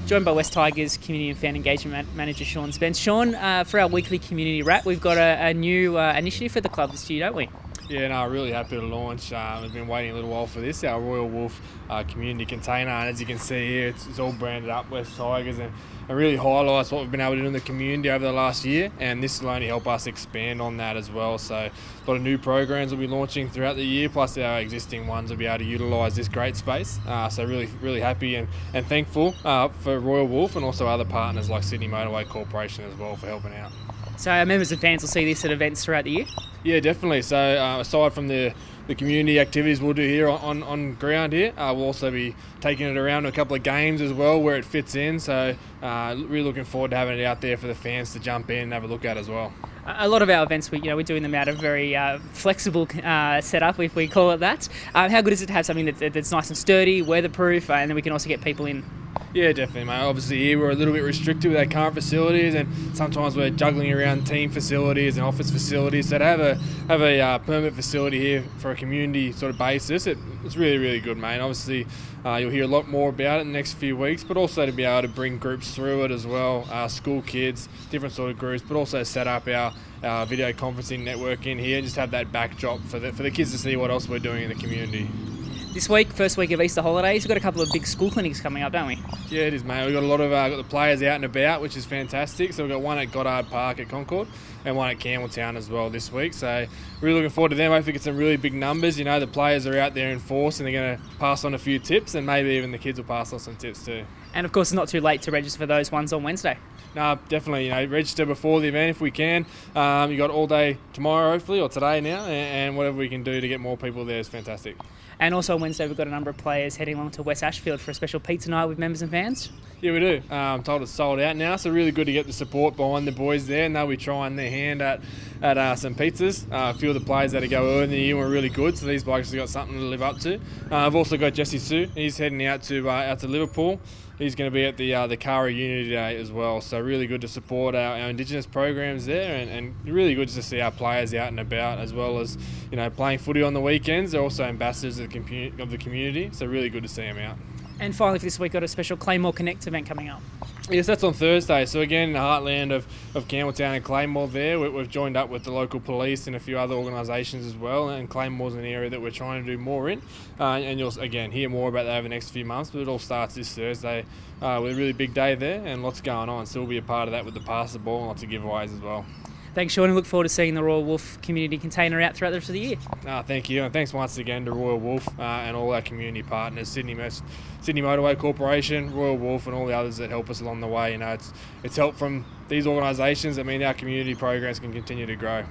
Joined by West Tigers Community and Fan Engagement Manager Sean Spence. Sean, for our weekly community wrap, we've got a new initiative for the club this year, don't we? Yeah, no, really happy to launch. We've been waiting a little while for this, our Royal Wolf community container, and as you can see here, it's all branded up West Tigers, and it really highlights what we've been able to do in the community over the last year, and this will only help us expand on that as well. So a lot of new programs will be launching throughout the year, plus our existing ones will be able to utilise this great space. So really happy and thankful for Royal Wolf and also other partners like Sydney Motorway Corporation as well for helping out. So our members and fans will see this at events throughout the year? Yeah, definitely. So aside from the community activities we'll do here on ground here, we'll also be taking it around to a couple of games as well where it fits in. So really looking forward to having it out there for the fans to jump in and have a look at as well. A lot of our events, we're doing them out of very flexible setup, if we call it that. How good is it to have something that's nice and sturdy, weatherproof, and then we can also get people in? Yeah, definitely, mate. Obviously here we're a little bit restricted with our current facilities, and sometimes we're juggling around team facilities and office facilities. So to have a permanent facility here for a community sort of basis, it's really good, mate. And obviously you'll hear a lot more about it in the next few weeks, but also to be able to bring groups through it as well, school kids, different sort of groups, but also set up our video conferencing network in here, just have that backdrop for the kids to see what else we're doing in the community. This week, first week of Easter holidays, we've got a couple of big school clinics coming up, don't we? Yeah, it is, mate. We've got a lot of got the players out and about, which is fantastic. So we've got one at Goddard Park at Concord and one at Campbelltown as well this week. So really looking forward to them. Hopefully get some really big numbers. You know, the players are out there in force and they're going to pass on a few tips, and maybe even the kids will pass on some tips too. And of course, it's not too late to register for those ones on Wednesday. No, definitely. Register before the event if we can. You got all day tomorrow, hopefully, or today now, and whatever we can do to get more people there is fantastic. And also on Wednesday, we've got a number of players heading along to West Ashfield for a special pizza night with members and fans. Yeah, we do. I'm told it's sold out now, so really good to get the support behind the boys there, and they'll be trying their hand at some pizzas. A few of the players that go early in the year were really good, so these blokes have got something to live up to. I've also got Jesse Sue. He's heading out to Liverpool. He's going to be at the Kara Unity Day as well, so really good to support our Indigenous programs there, and really good to see our players out and about, as well as playing footy on the weekends. They're also ambassadors of the community, so really good to see them out. And finally for this week, got a special Claymore Connect event coming up. Yes, that's on Thursday. So again, in the heartland of Campbelltown and Claymore there, we've joined up with the local police and a few other organisations as well, and Claymore's an area that we're trying to do more in. And you'll, again, hear more about that over the next few months, but it all starts this Thursday with a really big day there and lots going on. So we'll be a part of that with the Pass the Ball and lots of giveaways as well. Thanks, Sean, and look forward to seeing the Royal Wolf community container out throughout the rest of the year. Thank you, and thanks once again to Royal Wolf and all our community partners, Sydney Motorway Corporation, Royal Wolf, and all the others that help us along the way. It's help from these organisations that mean our community programs can continue to grow.